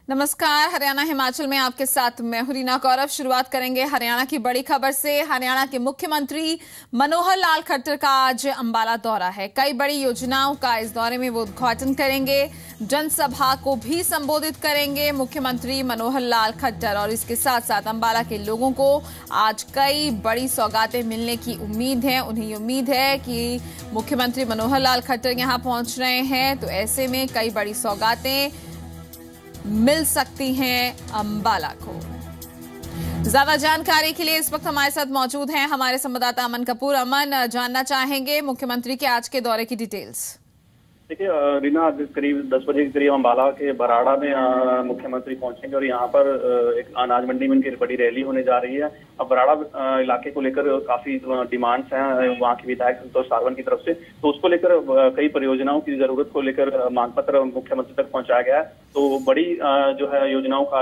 नमस्कार, हरियाणा हिमाचल में आपके साथ मैं हूं रीना गौरव। शुरुआत करेंगे हरियाणा की बड़ी खबर से। हरियाणा के मुख्यमंत्री मनोहर लाल खट्टर का आज अंबाला दौरा है। कई बड़ी योजनाओं का इस दौरे में वो उद्घाटन करेंगे, जनसभा को भी संबोधित करेंगे मुख्यमंत्री मनोहर लाल खट्टर। और इसके साथ साथ अंबाला के लोगों को आज कई बड़ी सौगातें मिलने की उम्मीद है। उन्हें उम्मीद है कि मुख्यमंत्री मनोहर लाल खट्टर यहां पहुंच रहे हैं तो ऐसे में कई बड़ी सौगातें मिल सकती हैं अंबाला को। ज्यादा जानकारी के लिए इस वक्त हमारे साथ मौजूद हैं हमारे संवाददाता अमन कपूर। अमन, जानना चाहेंगे मुख्यमंत्री के आज के दौरे की डिटेल्स। देखिए रीना, करीब 10 बजे के करीब अंबाला के बराड़ा में मुख्यमंत्री पहुंचेंगे और यहाँ पर एक अनाज मंडी में इनकी बड़ी रैली होने जा रही है। अब बराड़ा इलाके को लेकर काफी डिमांड्स हैं वहाँ के विधायक संतोष सारवन की तरफ से, तो उसको लेकर कई परियोजनाओं की जरूरत को लेकर मांग पत्र मुख्यमंत्री तक पहुंचाया गया है। तो बड़ी जो है योजनाओं का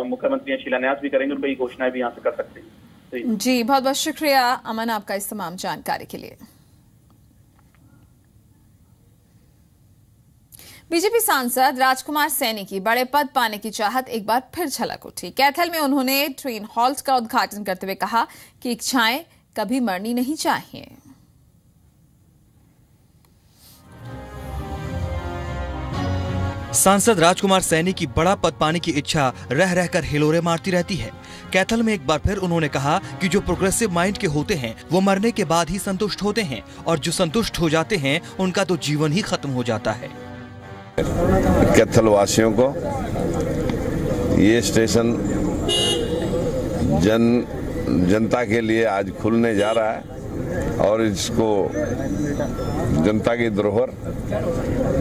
मुख्यमंत्री शिलान्यास भी करेंगे और कई घोषणाएं भी यहाँ से कर सकते हैं। जी, बहुत बहुत शुक्रिया अमन आपका इस तमाम जानकारी के लिए। बीजेपी सांसद राजकुमार सैनी की बड़े पद पाने की चाहत एक बार फिर झलक उठी। कैथल में उन्होंने ट्रेन हॉल्ट का उद्घाटन करते हुए कहा कि इच्छाएं कभी मरनी नहीं चाहिए। सांसद राजकुमार सैनी की बड़ा पद पाने की इच्छा रह रहकर हिलोरे मारती रहती है। कैथल में एक बार फिर उन्होंने कहा कि जो प्रोग्रेसिव माइंड के होते हैं वो मरने के बाद ही संतुष्ट होते हैं और जो संतुष्ट हो जाते हैं उनका तो जीवन ही खत्म हो जाता है। कैथल वासियों को ये स्टेशन जनता के लिए आज खुलने जा रहा है और इसको जनता की धरोहर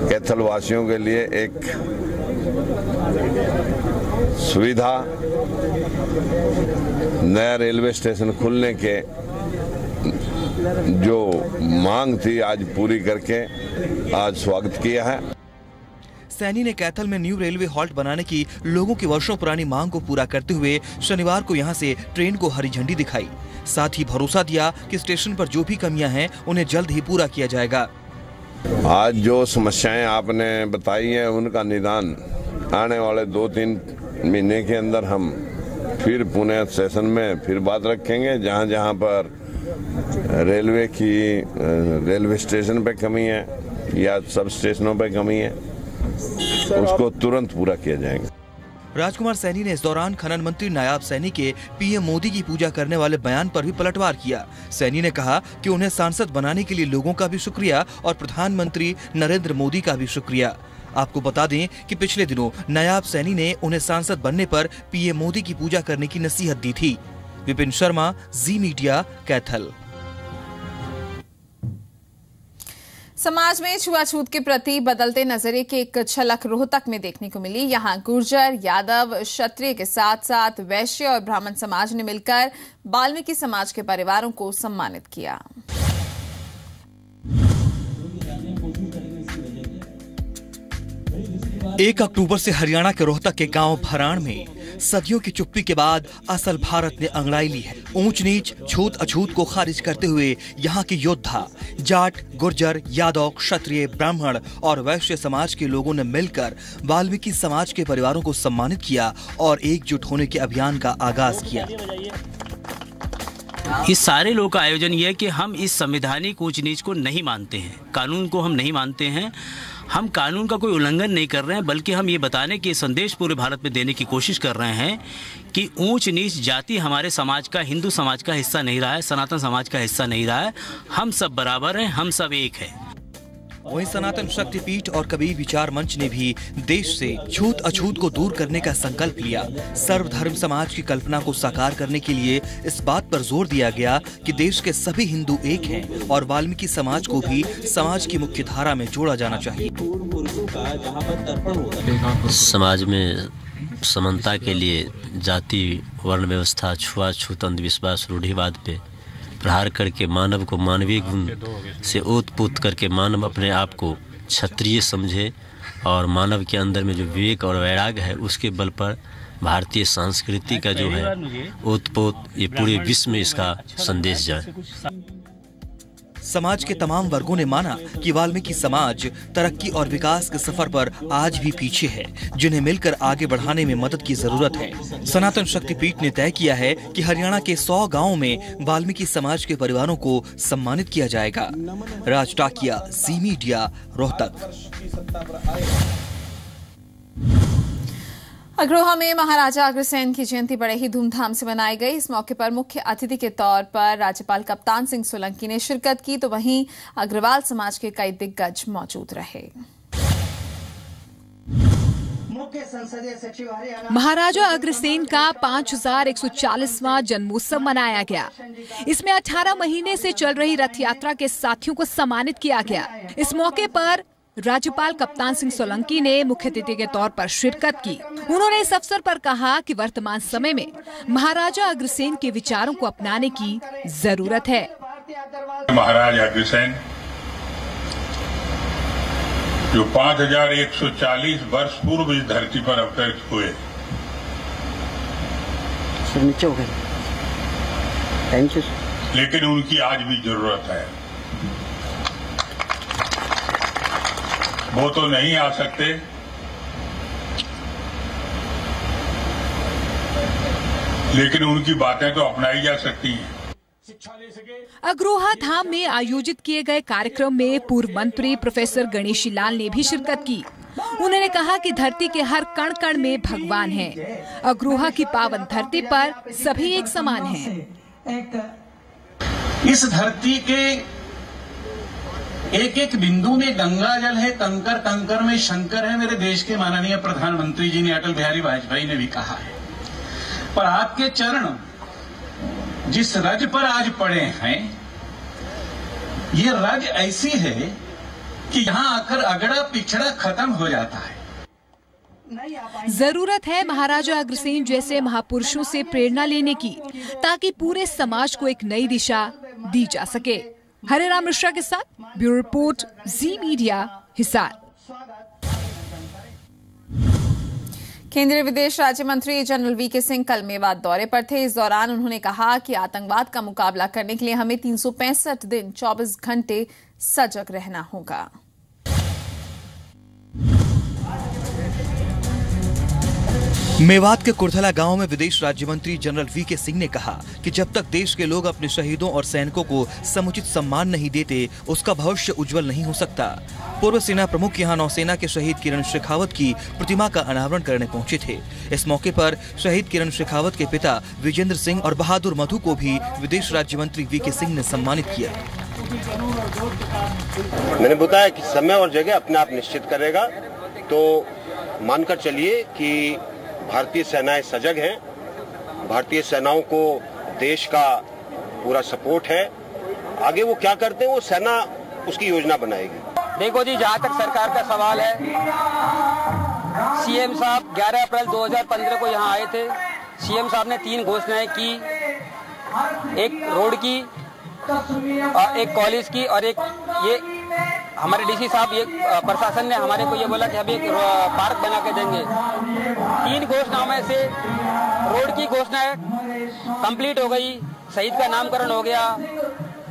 कैथल वासियों के लिए एक सुविधा, नया रेलवे स्टेशन खुलने के जो मांग थी आज पूरी करके आज स्वागत किया है। सैनी ने कैथल में न्यू रेलवे हॉल्ट बनाने की लोगों की वर्षों पुरानी मांग को पूरा करते हुए शनिवार को यहां से ट्रेन को हरी झंडी दिखाई। साथ ही भरोसा दिया कि स्टेशन पर जो भी कमियां हैं उन्हें जल्द ही पूरा किया जाएगा। आज जो समस्याएं आपने बताई हैं उनका निदान आने वाले 2-3 महीने के अंदर हम फिर पुणे स्टेशन में फिर बात रखेंगे। जहां जहां पर रेलवे स्टेशन पे कमी है या सब स्टेशनों पे कमी है उसको तुरंत पूरा किया जाएगा। राजकुमार सैनी ने इस दौरान खनन मंत्री नायाब सैनी के पीएम मोदी की पूजा करने वाले बयान पर भी पलटवार किया। सैनी ने कहा कि उन्हें सांसद बनाने के लिए लोगों का भी शुक्रिया और प्रधानमंत्री नरेंद्र मोदी का भी शुक्रिया। आपको बता दें कि पिछले दिनों नायाब सैनी ने उन्हें सांसद बनने पर पीएम मोदी की पूजा करने की नसीहत दी थी। विपिन शर्मा, जी मीडिया, कैथल। समाज में छुआछूत के प्रति बदलते नजरिए की एक झलक रोहतक में देखने को मिली। यहां गुर्जर, यादव, क्षत्रिय के साथ साथ वैश्य और ब्राह्मण समाज ने मिलकर वाल्मीकि समाज के परिवारों को सम्मानित किया। 1 अक्टूबर से हरियाणा के रोहतक के गांव भराण में सदियों की चुप्पी के बाद असल भारत ने अंगड़ाई ली है। ऊंच नीच, छूत अछूत को खारिज करते हुए यहाँ के योद्धा जाट, गुर्जर, यादव, क्षत्रिय, ब्राह्मण और वैश्य समाज के लोगों ने मिलकर वाल्मीकि समाज के परिवारों को सम्मानित किया और एकजुट होने के अभियान का आगाज किया। इस सारे लोगों का आयोजन यह है कि हम इस संवैधानिक ऊंच नीच को नहीं मानते हैं, कानून को हम नहीं मानते हैं। हम कानून का कोई उल्लंघन नहीं कर रहे हैं, बल्कि हम ये बताने के संदेश पूरे भारत में देने की कोशिश कर रहे हैं कि ऊंच नीच जाति हमारे समाज का, हिंदू समाज का हिस्सा नहीं रहा है, सनातन समाज का हिस्सा नहीं रहा है। हम सब बराबर हैं, हम सब एक हैं। वहीं सनातन शक्तिपीठ और कबीर विचार मंच ने भी देश से छूत अछूत को दूर करने का संकल्प लिया। सर्वधर्म समाज की कल्पना को साकार करने के लिए इस बात पर जोर दिया गया कि देश के सभी हिंदू एक हैं और वाल्मीकि समाज को भी समाज की मुख्य धारा में जोड़ा जाना चाहिए। समाज में समानता के लिए जाति, वर्ण व्यवस्था, छुआछूत, अंधविश्वास, रूढ़िवाद पे प्रहार करके मानव को मानवीय गुण से ओतप्रोत करके मानव अपने आप को क्षत्रिय समझे और मानव के अंदर में जो विवेक और वैराग्य है उसके बल पर भारतीय संस्कृति का जो है ओतप्रोत ये पूरे विश्व में इसका संदेश जाए। समाज के तमाम वर्गों ने माना कि वाल्मीकि समाज तरक्की और विकास के सफर पर आज भी पीछे है, जिन्हें मिलकर आगे बढ़ाने में मदद की जरूरत है। सनातन शक्ति पीठ ने तय किया है कि हरियाणा के 100 गाँव में वाल्मीकि समाज के परिवारों को सम्मानित किया जाएगा। राज टाकिया, जी मीडिया, रोहतक। अग्रोहा में महाराजा अग्रसेन की जयंती बड़े ही धूमधाम से मनाई गई। इस मौके पर मुख्य अतिथि के तौर पर राज्यपाल कप्तान सिंह सोलंकी ने शिरकत की, तो वहीं अग्रवाल समाज के कई दिग्गज मौजूद रहे। महाराजा अग्रसेन का 5140वां जन्मोत्सव मनाया गया। इसमें 18 महीने से चल रही रथ यात्रा के साथियों को सम्मानित किया गया। इस मौके पर राज्यपाल कप्तान सिंह सोलंकी ने मुख्य अतिथि के तौर पर शिरकत की। उन्होंने इस अवसर पर कहा कि वर्तमान समय में महाराजा अग्रसेन के विचारों को अपनाने की जरूरत है। महाराजा अग्रसेन जो 5140 वर्ष पूर्व इस धरती पर अवतरित हुए, लेकिन उनकी आज भी जरूरत है। वो तो नहीं आ सकते, लेकिन उनकी बातें तो अपनाई जा सकती हैं। अग्रोहा धाम में आयोजित किए गए कार्यक्रम में पूर्व मंत्री प्रोफेसर गणेशी लाल ने भी शिरकत की। उन्होंने कहा कि धरती के हर कण कण में भगवान हैं। अग्रोहा की पावन धरती पर सभी एक समान हैं। इस धरती के एक एक बिंदु में गंगा जल है, कंकर कंकर में शंकर है। मेरे देश के माननीय प्रधानमंत्री जी ने, अटल बिहारी वाजपेयी ने भी कहा है। पर आपके चरण जिस रज पर आज पड़े हैं, ये रज ऐसी है कि यहाँ आकर अगड़ा पिछड़ा खत्म हो जाता है। जरूरत है महाराजा अग्रसेन जैसे महापुरुषों से प्रेरणा लेने की, ताकि पूरे समाज को एक नई दिशा दी जा सके। हरिराम मिश्रा के साथ ब्यूरो रिपोर्ट, जी मीडिया, हिसार। केंद्रीय विदेश राज्य मंत्री जनरल वीके सिंह कल मेवात दौरे पर थे। इस दौरान उन्होंने कहा कि आतंकवाद का मुकाबला करने के लिए हमें 365 दिन 24 घंटे सजग रहना होगा। मेवात के कुर्थला गांव में विदेश राज्य मंत्री जनरल वीके सिंह ने कहा कि जब तक देश के लोग अपने शहीदों और सैनिकों को समुचित सम्मान नहीं देते, उसका भविष्य उज्जवल नहीं हो सकता। पूर्व सेना प्रमुख यहां नौसेना के शहीद किरण शेखावत की प्रतिमा का अनावरण करने पहुंचे थे। इस मौके पर शहीद किरण शेखावत के पिता विजेंद्र सिंह और बहादुर मधु को भी विदेश राज्य मंत्री वीके सिंह ने सम्मानित किया। मैंने बताया कि समय और जगह अपने आप निश्चित करेगा, तो मानकर चलिए कि भारतीय सेनाएं सजग हैं। भारतीय सेनाओं को देश का पूरा सपोर्ट है। आगे वो क्या करते हैं, वो सेना उसकी योजना बनाएगी। देखो जी, जहाँ तक सरकार का सवाल है, सीएम साहब 11 अप्रैल 2015 को यहाँ आए थे। सीएम साहब ने 3 घोषणाएं की, एक रोड की, एक कॉलेज की और एक ये हमारे डीसी साहब, ये प्रशासन ने हमारे को ये बोला कि हम एक पार्क बना के देंगे। 3 घोषणाओं में से रोड की घोषणा कंप्लीट हो गई, शहीद का नामकरण हो गया,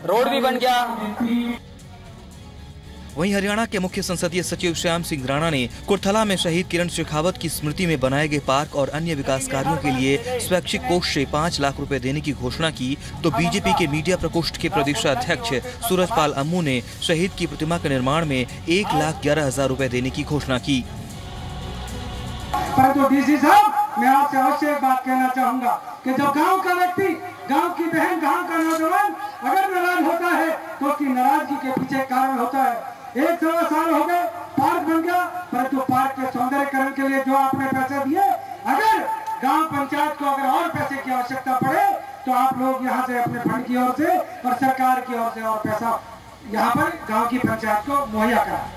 रोड भी बन गया। वहीं हरियाणा के मुख्य संसदीय सचिव श्याम सिंह राणा ने कुर्थला में शहीद किरण शेखावत की स्मृति में बनाए गए पार्क और अन्य विकास कार्यों के लिए स्वैच्छिक कोष से 5 लाख रुपए देने की घोषणा की, तो बीजेपी के मीडिया प्रकोष्ठ के प्रदेशाध्यक्ष सूरजपाल अम्मू ने शहीद की प्रतिमा के निर्माण में 1,11,000 रुपए देने की घोषणा की। डीसी साहब, मैं आपसे अवश्य एक बात कहना चाहूंगा कि जब गांव का व्यक्ति, गांव की बहन, गांव का नौजवान अगर नाराज होता है तो उसकी नाराजगी के पीछे कारण होता है। 1 साल हो गए, पार्क बन गया, परंतु पार्क के सौंदर्यीकरण के लिए जो आपने पैसे दिए, अगर गांव पंचायत को अगर और पैसे की आवश्यकता पड़े तो आप लोग यहाँ से अपने फंड की ओर से और सरकार की ओर से और पैसा यहाँ पर गांव की पंचायत को मुहैया करा।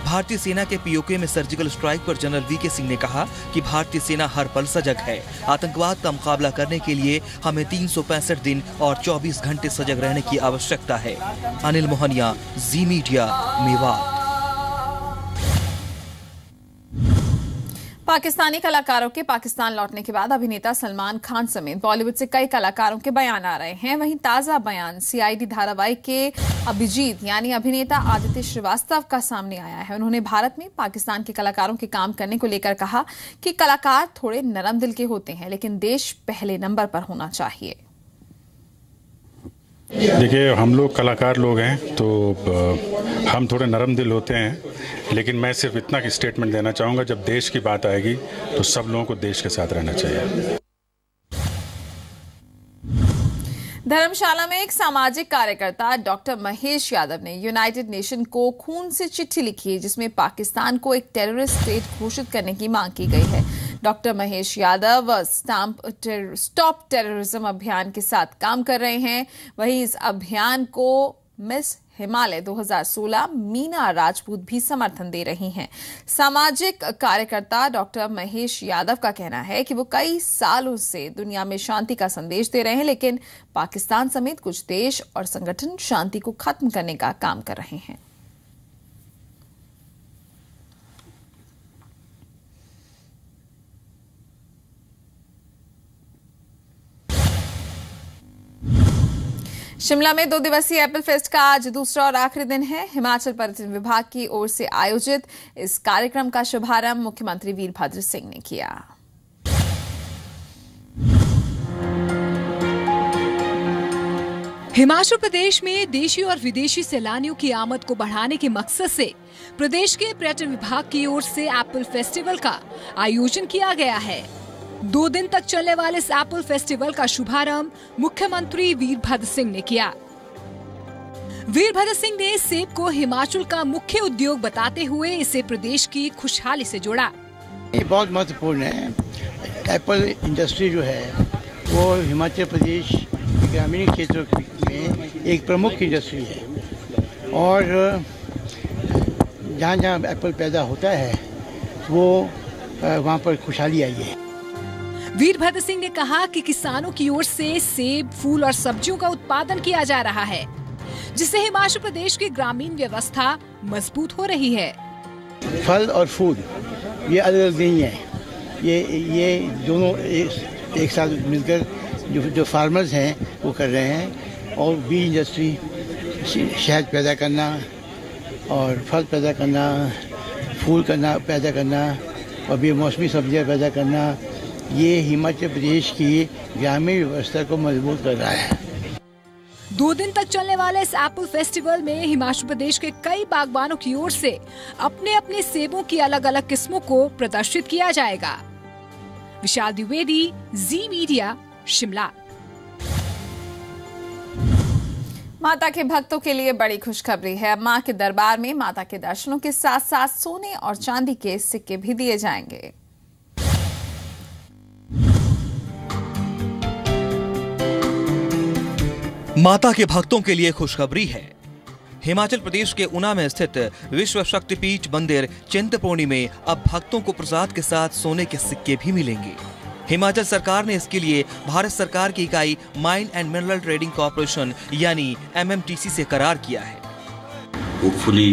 भारतीय सेना के पीओके में सर्जिकल स्ट्राइक पर जनरल वीके सिंह ने कहा कि भारतीय सेना हर पल सजग है। आतंकवाद का मुकाबला करने के लिए हमें 365 दिन और 24 घंटे सजग रहने की आवश्यकता है। अनिल मोहनिया, जी मीडिया, मेवात। पाकिस्तानी कलाकारों के पाकिस्तान लौटने के बाद अभिनेता सलमान खान समेत बॉलीवुड से कई कलाकारों के बयान आ रहे हैं। वहीं ताजा बयान सीआईडी धारावाहिक के अभिजीत यानी अभिनेता आदित्य श्रीवास्तव का सामने आया है। उन्होंने भारत में पाकिस्तान के कलाकारों के काम करने को लेकर कहा कि कलाकार थोड़े नरम दिल के होते हैं, लेकिन देश पहले नंबर पर होना चाहिए। देखिए, हम लोग कलाकार लोग हैं तो हम थोड़े नरम दिल होते हैं, लेकिन मैं सिर्फ इतना की स्टेटमेंट देना चाहूँगा, जब देश की बात आएगी तो सब लोगों को देश के साथ रहना चाहिए। धर्मशाला में एक सामाजिक कार्यकर्ता डॉक्टर महेश यादव ने यूनाइटेड नेशन को खून से चिट्ठी लिखी, जिसमें पाकिस्तान को एक टेररिस्ट स्टेट घोषित करने की मांग की गई है। Doctor Mahesh Yadav stop terrorism अभियान के साथ काम कर रहे हैं। वहीं इस अभियान को मिस हिमालय 2016 मीना राजपूत भी समर्थन दे रही हैं। सामाजिक कार्यकर्ता डॉक्टर महेश यादव का कहना है कि वो कई सालों से दुनिया में शांति का संदेश दे रहे हैं, लेकिन पाकिस्तान समेत कुछ देश और संगठन शांति को खत्म करने का काम कर रहे हैं। शिमला में 2 दिवसीय एप्पल फेस्ट का आज दूसरा और आखिरी दिन है। हिमाचल पर्यटन विभाग की ओर से आयोजित इस कार्यक्रम का शुभारंभ मुख्यमंत्री वीरभद्र सिंह ने किया। हिमाचल प्रदेश में देशी और विदेशी सैलानियों की आमद को बढ़ाने के मकसद से प्रदेश के पर्यटन विभाग की ओर से एप्पल फेस्टिवल का आयोजन किया गया है। 2 दिन तक चलने वाले इस एप्पल फेस्टिवल का शुभारंभ मुख्यमंत्री वीरभद्र सिंह ने किया। वीरभद्र सिंह ने सेब को हिमाचल का मुख्य उद्योग बताते हुए इसे प्रदेश की खुशहाली से जोड़ा। ये बहुत महत्वपूर्ण है। एप्पल इंडस्ट्री जो है वो हिमाचल प्रदेश ग्रामीण क्षेत्रों में एक प्रमुख इंडस्ट्री है और जहाँ जहाँ एप्पल पैदा होता है वो वहाँ पर खुशहाली आई है। वीरभद्र सिंह ने कहा कि किसानों की ओर से सेब, फूल और सब्जियों का उत्पादन किया जा रहा है, जिससे हिमाचल प्रदेश की ग्रामीण व्यवस्था मजबूत हो रही है। फल और फूल ये अलग अलग नहीं है, ये दोनों एक साथ मिलकर जो फार्मर्स हैं वो कर रहे हैं। और बी इंडस्ट्री, शहद पैदा करना और फल पैदा करना, फूल पैदा करना और बेमौसमी सब्जियां पैदा करना, ये हिमाचल प्रदेश की ग्रामीण व्यवस्था को मजबूत कर रहा है। 2 दिन तक चलने वाले इस एप्पल फेस्टिवल में हिमाचल प्रदेश के कई बागबानों की ओर से अपने अपने सेबों की अलग अलग किस्मों को प्रदर्शित किया जाएगा। विशाल द्विवेदी, जी मीडिया, शिमला। माता के भक्तों के लिए बड़ी खुशखबरी है। अब मां के दरबार में माता के दर्शनों के साथ साथ सोने और चांदी के सिक्के भी दिए जाएंगे। माता के भक्तों के लिए खुशखबरी है। हिमाचल प्रदेश के ऊना में स्थित विश्व शक्तिपीठ मंदिर चिंतपूर्णी में अब भक्तों को प्रसाद के साथ सोने के सिक्के भी मिलेंगे। हिमाचल सरकार ने इसके लिए भारत सरकार की इकाई mine and mineral trading corporation यानी MMTC से करार किया है। होपफुली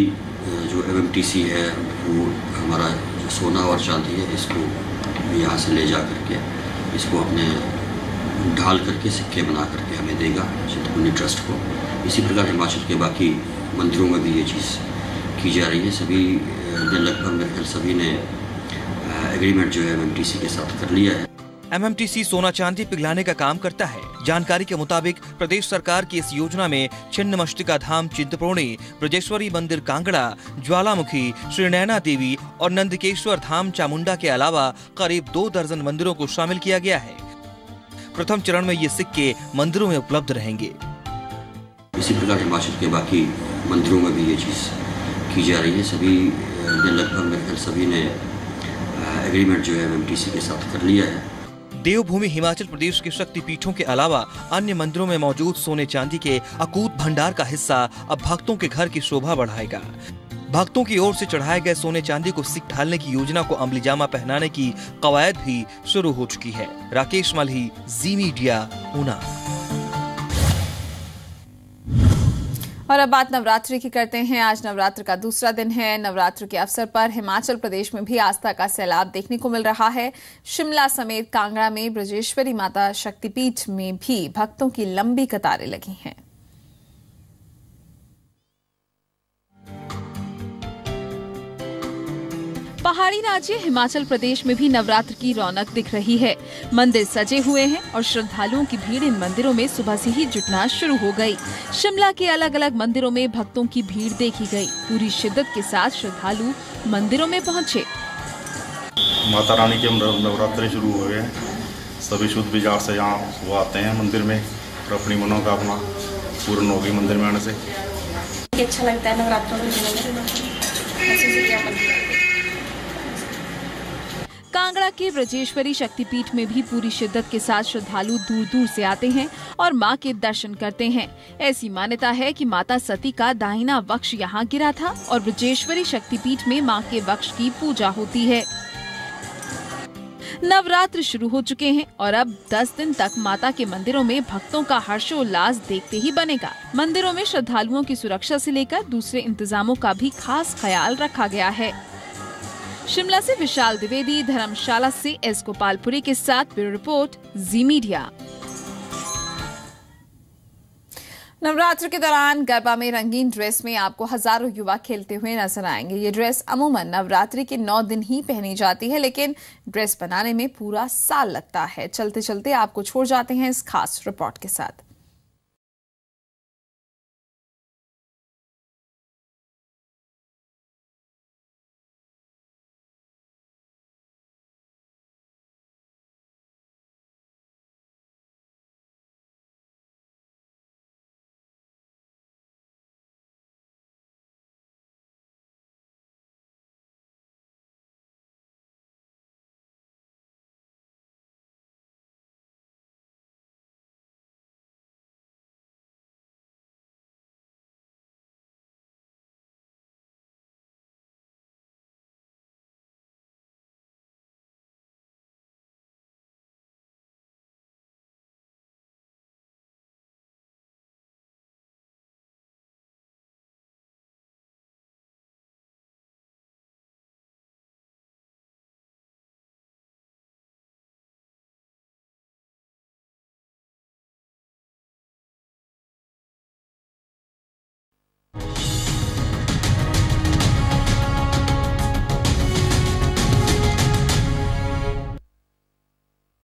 जो MMTC है वो हमारा सोना और चांदी है, इसको यहाँ से ले जा करके इसको अपने ढाल करके सिक्के बना करके हमें देगा चिंतपूर्णी ट्रस्ट को। इसी प्रकार हिमाचल के बाकी मंदिरों में भी ये चीज़ की जा रही है। सभी ने लगभग मेरे ख्याल सभी ने एग्रीमेंट जो है MMTC के साथ कर लिया है। MMTC सोना चांदी पिघलाने का काम करता है। जानकारी के मुताबिक प्रदेश सरकार की इस योजना में छिन्नमस्तिका धाम चिंतपूर्णी, ब्रजेश्वरी मंदिर कांगड़ा, ज्वालामुखी, श्री नैना देवी और नंदकेश्वर धाम चामुंडा के अलावा करीब 2 दर्जन मंदिरों को शामिल किया गया है। प्रथम चरण में ये सिक्के मंदिरों में उपलब्ध रहेंगे। इसी प्रकार हिमाचल के बाकी मंदिरों में भी ये चीज़ की जा रही है। सभी ने लगभग मेरे ख्याल सभी ने एग्रीमेंट जो है MMTC के साथ कर लिया है। देवभूमि हिमाचल प्रदेश के शक्तिपीठों के अलावा अन्य मंदिरों में मौजूद सोने चांदी के अकूत भंडार का हिस्सा अब भक्तों के घर की शोभा बढ़ाएगा। भक्तों की ओर से चढ़ाए गए सोने चांदी को सिक्के ढालने की योजना को अमली जामा पहनाने की कवायद भी शुरू हो चुकी है। राकेश मल्ही, जी मीडिया, ऊना। और अब बात नवरात्रि की करते हैं। आज नवरात्र का दूसरा दिन है। नवरात्र के अवसर पर हिमाचल प्रदेश में भी आस्था का सैलाब देखने को मिल रहा है। शिमला समेत कांगड़ा में ब्रजेश्वरी माता शक्तिपीठ में भी भक्तों की लंबी कतारें लगी हैं। पहाड़ी राज्य हिमाचल प्रदेश में भी नवरात्र की रौनक दिख रही है। मंदिर सजे हुए हैं और श्रद्धालुओं की भीड़ इन मंदिरों में सुबह से ही जुटना शुरू हो गई। शिमला के अलग अलग मंदिरों में भक्तों की भीड़ देखी गई। पूरी शिद्दत के साथ श्रद्धालु मंदिरों में पहुंचे। माता रानी के नवरात्रि शुरू हो गए। सभी शुद्ध विचार से यहाँ वो आते हैं मंदिर में और अपनी मनोकामना पूर्ण होगी मंदिर में आने से। अच्छा लगता है नवरात्रों में। कांगड़ा के ब्रजेश्वरी शक्तिपीठ में भी पूरी शिद्दत के साथ श्रद्धालु दूर दूर से आते हैं और मां के दर्शन करते हैं। ऐसी मान्यता है कि माता सती का दाहिना वक्ष यहाँ गिरा था और ब्रजेश्वरी शक्तिपीठ में मां के वक्ष की पूजा होती है। नवरात्र शुरू हो चुके हैं और अब 10 दिन तक माता के मंदिरों में भक्तों का हर्षोल्लास देखते ही बनेगा। मंदिरों में श्रद्धालुओं की सुरक्षा से लेकर दूसरे इंतजामों का भी खास ख्याल रखा गया है। शिमला से विशाल द्विवेदी, धर्मशाला से एस गोपालपुरी के साथ ब्यूरो रिपोर्ट, जी मीडिया। नवरात्र के दौरान गरबा में रंगीन ड्रेस में आपको हजारों युवा खेलते हुए नजर आएंगे। ये ड्रेस अमूमन नवरात्रि के 9 दिन ही पहनी जाती है, लेकिन ड्रेस बनाने में पूरा साल लगता है। चलते चलते आपको छोड़ जाते हैं इस खास रिपोर्ट के साथ।